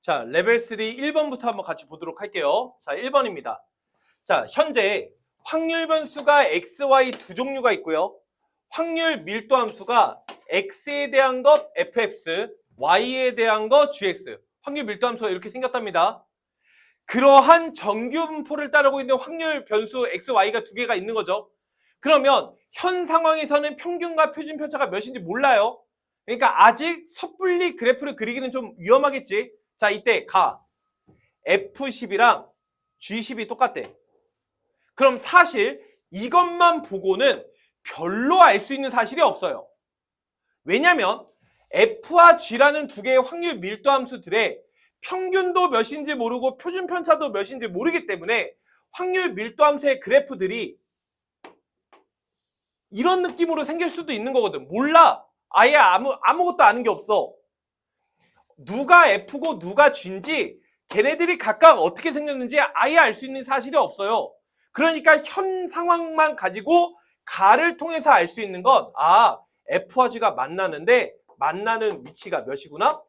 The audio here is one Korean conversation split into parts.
자, 레벨 3 1번부터 한번 같이 보도록 할게요. 자, 1번입니다. 자, 현재 확률 변수가 x, y 두 종류가 있고요. 확률 밀도 함수가 x에 대한 것 fx, y에 대한 것 gx. 확률 밀도 함수가 이렇게 생겼답니다. 그러한 정규 분포를 따르고 있는 확률 변수 x, y가 두 개가 있는 거죠. 그러면 현 상황에서는 평균과 표준 편차가 몇인지 몰라요. 그러니까 아직 섣불리 그래프를 그리기는 좀 위험하겠지. 자, 이때 F10이랑 G10이 똑같대. 그럼 사실 이것만 보고는 별로 알 수 있는 사실이 없어요. 왜냐면 F와 G라는 두 개의 확률 밀도 함수들의 평균도 몇인지 모르고 표준 편차도 몇인지 모르기 때문에 확률 밀도 함수의 그래프들이 이런 느낌으로 생길 수도 있는 거거든. 몰라. 아예 아무것도 아는 게 없어. 누가 F고 누가 G인지 걔네들이 각각 어떻게 생겼는지 아예 알 수 있는 사실이 없어요. 그러니까 현 상황만 가지고 가를 통해서 알 수 있는 건 F와 G가 만나는데 만나는 위치가 몇이구나?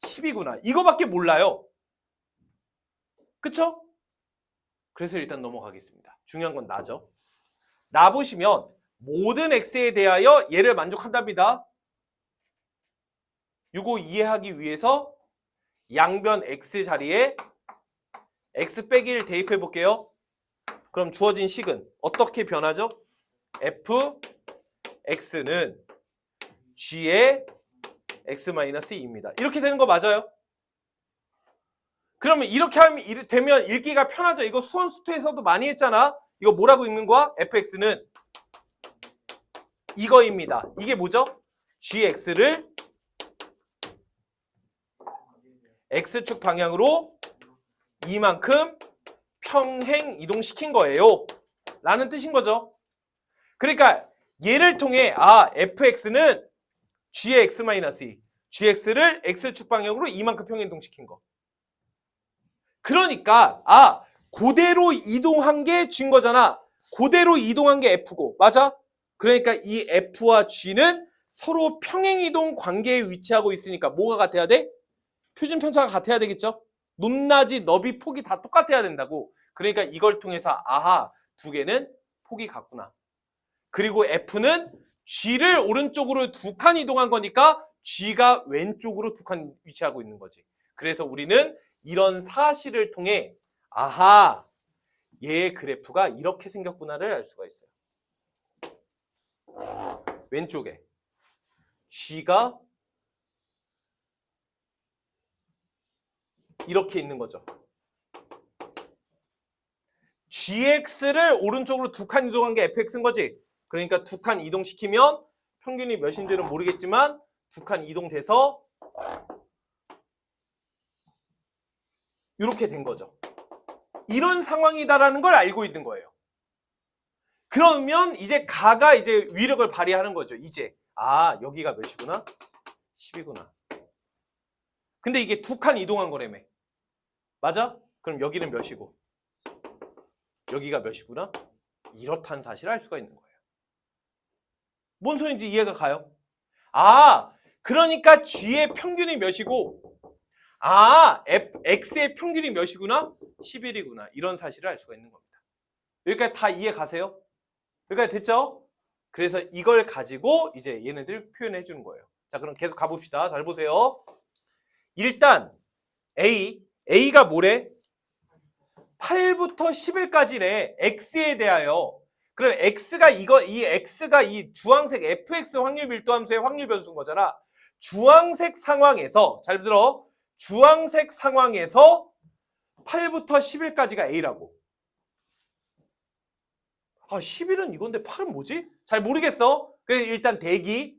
10이구나. 이거밖에 몰라요. 그쵸? 그래서 일단 넘어가겠습니다. 중요한 건 나죠. 나 보시면 모든 x에 대하여 얘를 만족한답니다. 이거 이해하기 위해서 양변 x 자리에 x 빼기 1 대입해 볼게요. 그럼 주어진 식은 어떻게 변하죠? fx는 g의 x-2입니다. 이렇게 되는 거 맞아요? 그러면 이렇게 되면 읽기가 편하죠. 이거 수원수투에서도 많이 했잖아. 이거 뭐라고 읽는 거야? fx는 이거입니다. 이게 뭐죠? gx를 x축 방향으로 이만큼 평행 이동시킨 거예요. 라는 뜻인 거죠. 그러니까 얘를 통해 fx는 g의 x-2, gx를 x축 방향으로 이만큼 평행 이동시킨 거. 그러니까 그대로 이동한 게 g인 거잖아. 그대로 이동한 게 f고. 맞아? 그러니까 이 f와 g는 서로 평행 이동 관계에 위치하고 있으니까 뭐가 같아야 돼? 표준 편차가 같아야 되겠죠? 높낮이, 너비, 폭이 다 똑같아야 된다고. 그러니까 이걸 통해서 두 개는 폭이 같구나. 그리고 F는 G를 오른쪽으로 두 칸 이동한 거니까 G가 왼쪽으로 두 칸 위치하고 있는 거지. 그래서 우리는 이런 사실을 통해 얘의 그래프가 이렇게 생겼구나를 알 수가 있어요. 왼쪽에 G가 이렇게 있는 거죠. gx를 오른쪽으로 두 칸 이동한 게 fx인 거지. 그러니까 두 칸 이동시키면 평균이 몇인지는 모르겠지만 두 칸 이동돼서 이렇게 된 거죠. 이런 상황이다라는 걸 알고 있는 거예요. 그러면 이제 가가 이제 위력을 발휘하는 거죠. 이제 여기가 몇이구나? 10이구나. 근데 이게 두 칸 이동한 거라며. 맞아? 그럼 여기는 몇이고 여기가 몇이구나? 이렇다는 사실을 알 수가 있는 거예요. 뭔 소리인지 이해가 가요? 그러니까 G의 평균이 몇이고 X의 평균이 몇이구나? 11이구나. 이런 사실을 알 수가 있는 겁니다. 여기까지 다 이해 가세요? 여기까지 됐죠? 그래서 이걸 가지고 이제 얘네들 표현해 주는 거예요. 자, 그럼 계속 가봅시다. 잘 보세요. 일단 A가 뭐래? 8부터 11까지래. X에 대하여. 그럼 X가 X가 이 주황색 fx 확률 밀도 함수의 확률 변수인 거잖아. 주황색 상황에서, 잘 들어. 주황색 상황에서 8부터 11까지가 A라고. 11은 이건데 8은 뭐지? 잘 모르겠어. 그래서 일단 대기.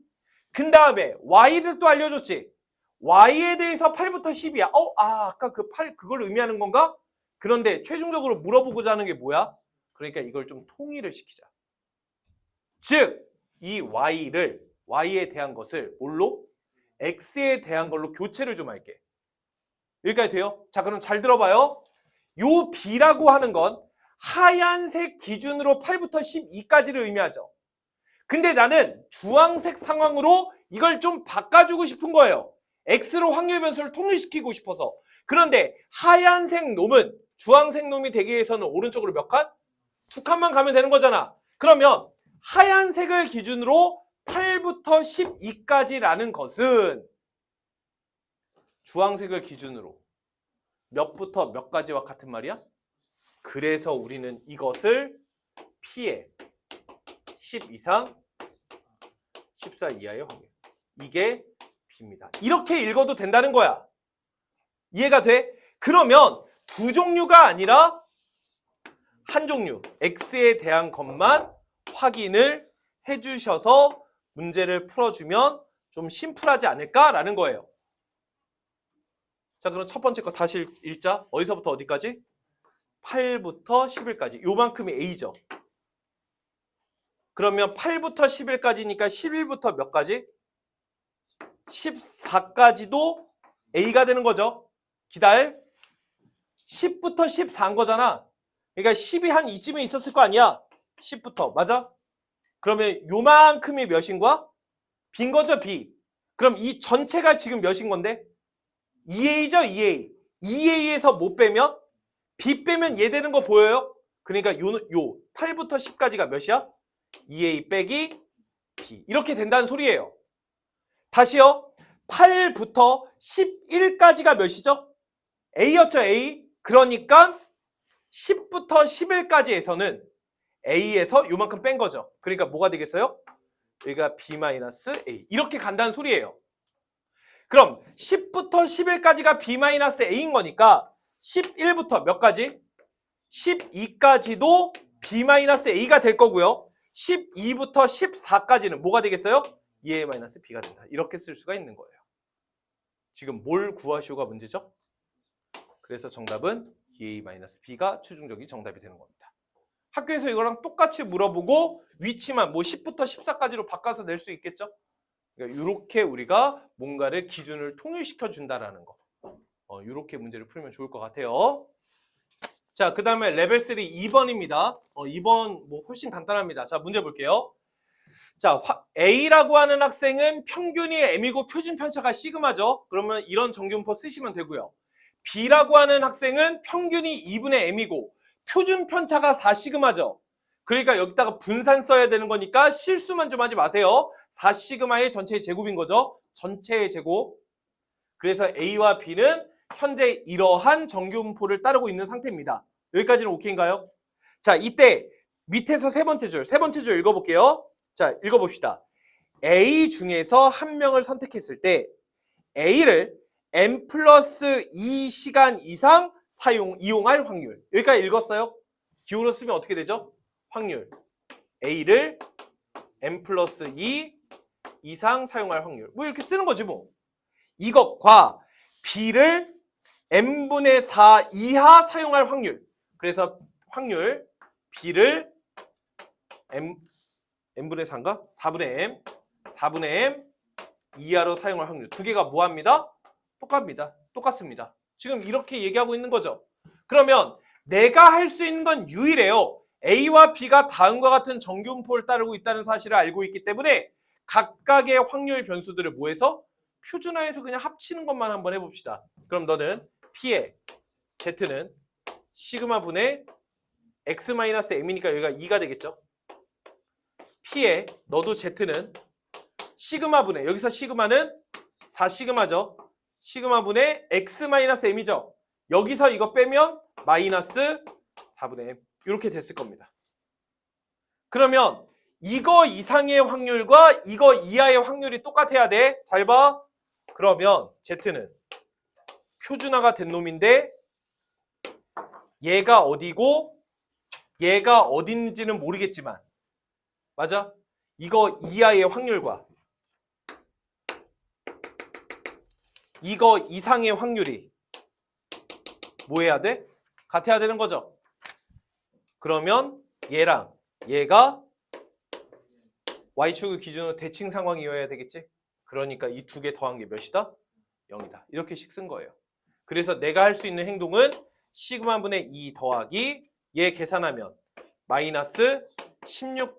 그 다음에 Y를 또 알려줬지. Y에 대해서 8부터 10이야. 아까 그 8, 그걸 의미하는 건가? 그런데 최종적으로 물어보고자 하는 게 뭐야? 그러니까 이걸 좀 통일을 시키자. 즉, 이 Y에 대한 것을 뭘로? X에 대한 걸로 교체를 좀 할게. 여기까지 돼요? 자, 그럼 잘 들어봐요. 요 B라고 하는 건 하얀색 기준으로 8부터 12까지를 의미하죠. 근데 나는 주황색 상황으로 이걸 좀 바꿔주고 싶은 거예요. x로 확률 변수를 통일시키고 싶어서. 그런데 하얀색 놈은 주황색 놈이 되기 위해서는 오른쪽으로 몇 칸? 2칸만 가면 되는 거잖아. 그러면 하얀색을 기준으로 8부터 12까지라는 것은 주황색을 기준으로 몇부터 몇 가지와 같은 말이야? 그래서 우리는 이것을 P에 10 이상 14 이하의 확률. 이게 B입니다. 이렇게 읽어도 된다는 거야. 이해가 돼? 그러면 두 종류가 아니라 한 종류, X에 대한 것만 확인을 해주셔서 문제를 풀어주면 좀 심플하지 않을까라는 거예요. 자, 그럼 첫 번째 거 다시 읽자. 어디서부터 어디까지? 8부터 11까지. 요만큼이 A죠. 그러면 8부터 11까지니까 11부터 몇 가지? 14까지도 A가 되는 거죠. 기다려. 10부터 14인 거잖아. 그러니까 10이 한 이쯤에 있었을 거 아니야. 10부터. 맞아? 그러면 요만큼이 몇인 거야? B인 거죠, B. 그럼 이 전체가 지금 몇인 건데? 2A죠, 2A. 2A에서 못 빼면? B 빼면 얘 되는 거 보여요? 그러니까 요 8부터 10까지가 몇이야? 2A 빼기 B. 이렇게 된다는 소리예요. 다시요. 8부터 11까지가 몇이죠? A였죠, A. 그러니까 10부터 11까지에서는 A에서 요만큼 뺀 거죠. 그러니까 뭐가 되겠어요? 여기가 B-A. 이렇게 간다는 소리예요. 그럼 10부터 11까지가 B-A인 거니까 11부터 몇 가지? 12까지도 B-A가 될 거고요. 12부터 14까지는 뭐가 되겠어요? 2A-B가 된다. 이렇게 쓸 수가 있는 거예요. 지금 뭘 구하시오가 문제죠? 그래서 정답은 2A-B가 최종적인 정답이 되는 겁니다. 학교에서 이거랑 똑같이 물어보고 위치만 뭐 10부터 14까지로 바꿔서 낼 수 있겠죠? 그러니까 이렇게 우리가 뭔가를 기준을 통일시켜 준다라는 거. 이렇게 문제를 풀면 좋을 것 같아요. 자, 그 다음에 레벨 3 2번입니다. 2번 뭐 훨씬 간단합니다. 자, 문제 볼게요. 자, A라고 하는 학생은 평균이 M이고 표준 편차가 시그마죠. 그러면 이런 정규분포 쓰시면 되고요. B라고 하는 학생은 평균이 2분의 M이고 표준 편차가 4시그마죠. 그러니까 여기다가 분산 써야 되는 거니까 실수만 좀 하지 마세요. 4시그마의 전체의 제곱인 거죠. 전체의 제곱. 그래서 A와 B는 현재 이러한 정규분포를 따르고 있는 상태입니다. 여기까지는 오케이인가요? 자, 이때 밑에서 세 번째 줄 읽어볼게요. 자, 읽어봅시다. A 중에서 한 명을 선택했을 때 A를 N 플러스 2시간 이상 이용할 확률. 여기까지 읽었어요? 기호로 쓰면 어떻게 되죠? 확률. A를 N 플러스 2 이상 사용할 확률. 뭐 이렇게 쓰는 거지 뭐. 이것과 B를 N분의 4 이하 사용할 확률. 그래서 확률 B를 N분의 4인가? 4분의 M 이하로 사용할 확률. 두 개가 뭐합니다? 똑같습니다. 지금 이렇게 얘기하고 있는 거죠. 그러면 내가 할 수 있는 건 유일해요. A와 B가 다음과 같은 정규분포를 따르고 있다는 사실을 알고 있기 때문에 각각의 확률 변수들을 뭐해서? 표준화해서 그냥 합치는 것만 한번 해봅시다. 그럼 너는 P의 Z는 시그마 분의 X-M이니까 여기가 2가 되겠죠. P의 너도 Z는 시그마 분의, 여기서 시그마는 4시그마죠. 시그마 분의 X-M이죠. 여기서 이거 빼면 마이너스 4분의 M. 이렇게 됐을 겁니다. 그러면 이거 이상의 확률과 이거 이하의 확률이 똑같아야 돼. 잘 봐. 그러면 Z는 표준화가 된 놈인데 얘가 어디고 얘가 어딘지는 모르겠지만 맞아? 이거 이하의 확률과 이거 이상의 확률이 뭐 해야 돼? 같아야 되는 거죠. 그러면 얘랑 얘가 Y축을 기준으로 대칭 상황이어야 되겠지? 그러니까 이 두 개 더한 게 몇이다? 0이다. 이렇게씩 쓴 거예요. 그래서 내가 할 수 있는 행동은 시그마 분의 2 더하기 얘 계산하면 마이너스 16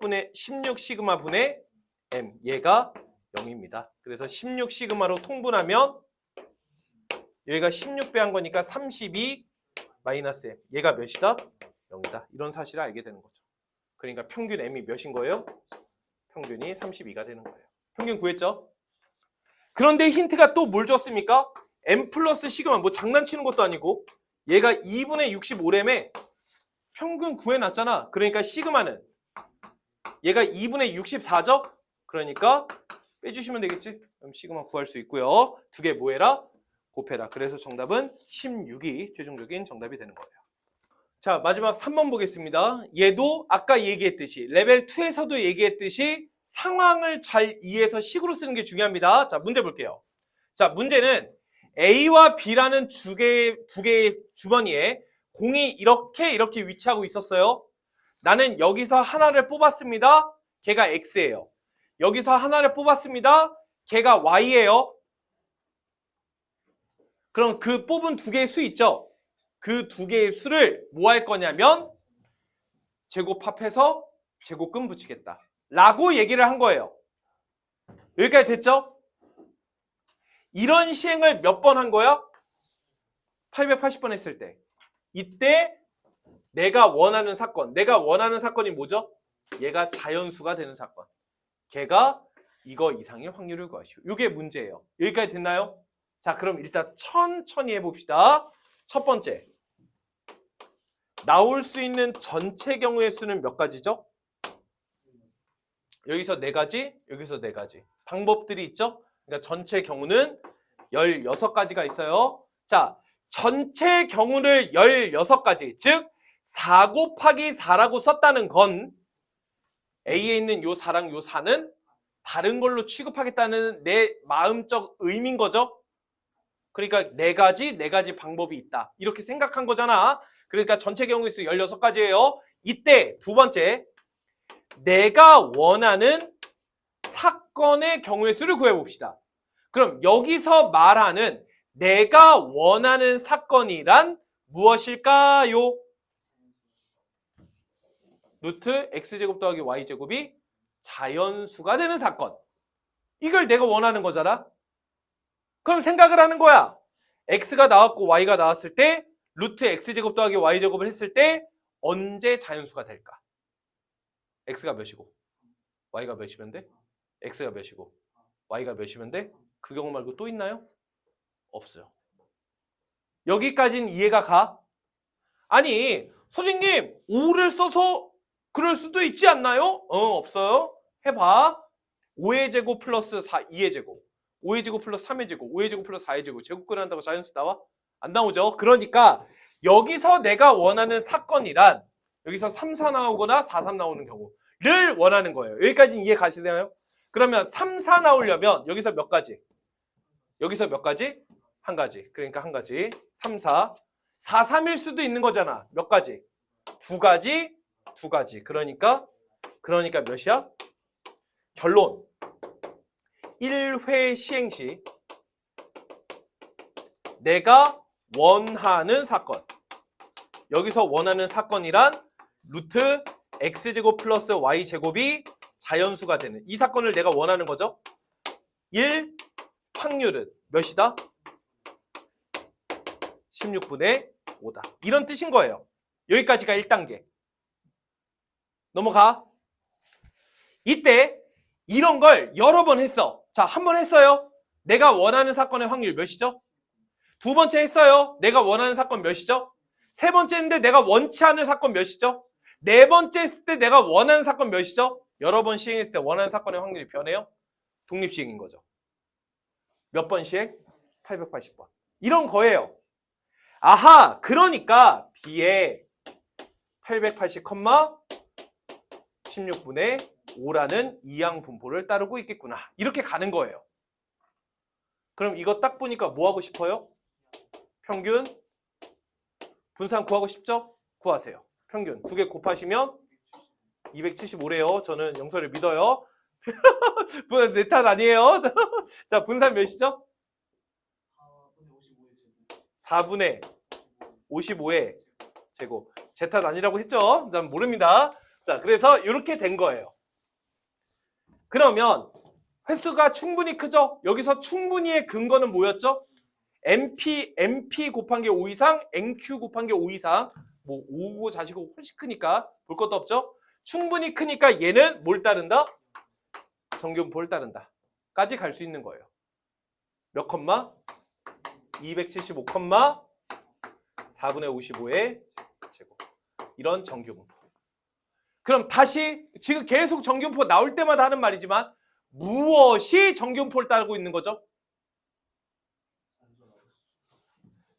시그마 분의 M. 얘가 0입니다. 그래서 16 시그마로 통분하면 여기가 16배 한 거니까 32 마이너스 M. 얘가 몇이다? 0이다. 이런 사실을 알게 되는 거죠. 그러니까 평균 M이 몇인 거예요? 평균이 32가 되는 거예요. 평균 구했죠? 그런데 힌트가 또 뭘 줬습니까? M 플러스 시그마. 뭐 장난치는 것도 아니고 얘가 2분의 65램에 평균 구해놨잖아. 그러니까 시그마는 얘가 2분의 64죠? 그러니까 빼주시면 되겠지? 그럼 시그마 구할 수 있고요. 두 개 뭐해라? 곱해라. 그래서 정답은 16이 최종적인 정답이 되는 거예요. 자, 마지막 3번 보겠습니다. 얘도 아까 얘기했듯이 레벨 2에서도 얘기했듯이 상황을 잘 이해해서 식으로 쓰는 게 중요합니다. 자, 문제 볼게요. 자, 문제는 A와 B라는 두 개의 주머니에 공이 이렇게 위치하고 있었어요. 나는 여기서 하나를 뽑았습니다. 걔가 X예요. 여기서 하나를 뽑았습니다. 걔가 Y예요. 그럼 그 뽑은 두 개의 수 있죠? 그 두 개의 수를 뭐 할 거냐면 제곱합해서 제곱근 붙이겠다 라고 얘기를 한 거예요. 여기까지 됐죠? 이런 시행을 몇 번 한 거야? 880번 했을 때. 이때 내가 원하는 사건이 뭐죠? 얘가 자연수가 되는 사건. 걔가 이거 이상일 확률을 구하시오. 이게 문제예요. 여기까지 됐나요? 자, 그럼 일단 천천히 해봅시다. 첫 번째, 나올 수 있는 전체 경우의 수는 몇 가지죠? 여기서 4가지, 여기서 4가지. 방법들이 있죠? 그러니까 전체 경우는 16가지가 있어요. 자, 전체 경우를 16가지, 즉 4 곱하기 4라고 썼다는 건 A에 있는 요 4랑 요 4는 다른 걸로 취급하겠다는 내 마음적 의미인 거죠? 그러니까 4가지 방법이 있다. 이렇게 생각한 거잖아. 그러니까 전체 경우의 수 16가지예요. 이때 두 번째, 내가 원하는 사건의 경우의 수를 구해봅시다. 그럼 여기서 말하는 내가 원하는 사건이란 무엇일까요? 루트 x제곱 더하기 y제곱이 자연수가 되는 사건. 이걸 내가 원하는 거잖아. 그럼 생각을 하는 거야. x가 나왔고 y가 나왔을 때 루트 x제곱 더하기 y제곱을 했을 때 언제 자연수가 될까? x가 몇이고 y가 몇이면 돼? x가 몇이고 y가 몇이면 돼? 그 경우 말고 또 있나요? 없어요. 여기까지는 이해가 가? 아니 선생님 5를 써서 그럴 수도 있지 않나요? 없어요. 해봐. 5의 제곱 플러스 2의 제곱, 5의 제곱 플러스 3의 제곱, 5의 제곱 플러스 4의 제곱, 제곱근을 한다고 자연수 나와? 안 나오죠. 그러니까 여기서 내가 원하는 사건이란 여기서 3, 4 나오거나 4, 3 나오는 경우를 원하는 거예요. 여기까지는 이해 가시나요? 그러면 3, 4 나오려면 여기서 몇 가지? 여기서 몇 가지? 한 가지. 그러니까 한 가지. 3, 4. 4, 3일 수도 있는 거잖아. 몇 가지? 두 가지. 그러니까 몇이야? 결론. 1회 시행 시 내가 원하는 사건. 여기서 원하는 사건이란 루트 x제곱 플러스 y제곱이 자연수가 되는 이 사건을 내가 원하는 거죠. 1 확률은 몇이다? 16분의 5다. 이런 뜻인 거예요. 여기까지가 1단계. 넘어가. 이때 이런 걸 여러 번 했어. 자, 한 번 했어요. 내가 원하는 사건의 확률 몇이죠? 두 번째 했어요. 내가 원하는 사건 몇이죠? 세 번째 했는데 내가 원치 않을 사건 몇이죠? 네 번째 했을 때 내가 원하는 사건 몇이죠? 여러 번 시행했을 때 원하는 사건의 확률이 변해요? 독립시행인 거죠. 몇 번 시행? 880번. 이런 거예요. 아하, 그러니까 B에 880, 16분의 5라는 이항 분포를 따르고 있겠구나. 이렇게 가는 거예요. 그럼 이거 딱 보니까 뭐 하고 싶어요? 평균, 분산 구하고 싶죠? 구하세요. 평균 두 개 곱하시면 275래요. 저는 영서를 믿어요. 내 탓 아니에요. 자, 분산 몇이죠? 4분의 55의 제곱. 제 탓 아니라고 했죠? 난 모릅니다. 자, 그래서 이렇게 된 거예요. 그러면 횟수가 충분히 크죠? 여기서 충분히의 근거는 뭐였죠? MP 곱한 게 5 이상, NQ 곱한 게 5 이상. 뭐 5고 자시고 훨씬 크니까 볼 것도 없죠? 충분히 크니까 얘는 뭘 따른다? 정규분포를 따른다. 까지 갈 수 있는 거예요. 몇 컴마? 275 컴마 4분의 55의 제곱. 이런 정규분포. 그럼 다시 지금 계속 정규분포 나올 때마다 하는 말이지만 무엇이 정규분포를 따르고 있는 거죠?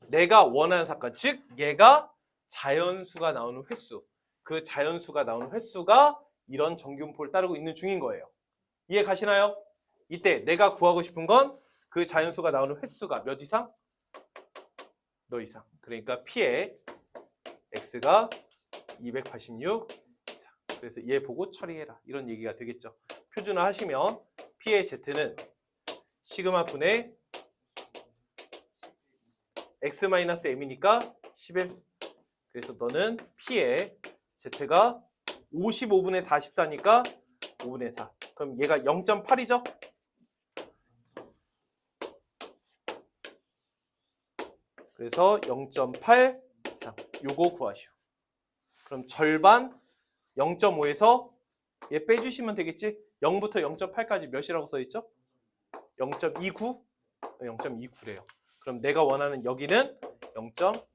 내가 원하는 사건, 즉 얘가 자연수가 나오는 횟수. 그 자연수가 나오는 횟수가 이런 정규분포를 따르고 있는 중인 거예요. 이해 가시나요? 이때 내가 구하고 싶은 건 그 자연수가 나오는 횟수가 몇 이상? 몇 이상. 그러니까 P의 X가 286 이상. 그래서 얘 보고 처리해라. 이런 얘기가 되겠죠. 표준화 하시면 P의 Z는 시그마 분의 X-M이니까 11. 그래서 너는 P의 Z가 55분의 44니까 5분의 4. 그럼 얘가 0.8이죠? 그래서 0.8 이상. 요거 구하시오. 그럼 절반 0.5에서 얘 빼주시면 되겠지? 0부터 0.8까지 몇이라고 써있죠? 0.29? 0.29래요. 그럼 내가 원하는 여기는 0.1.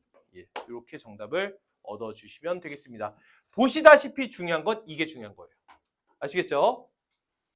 이렇게 정답을 얻어주시면 되겠습니다. 보시다시피 중요한 건 이게 중요한 거예요. 아시겠죠?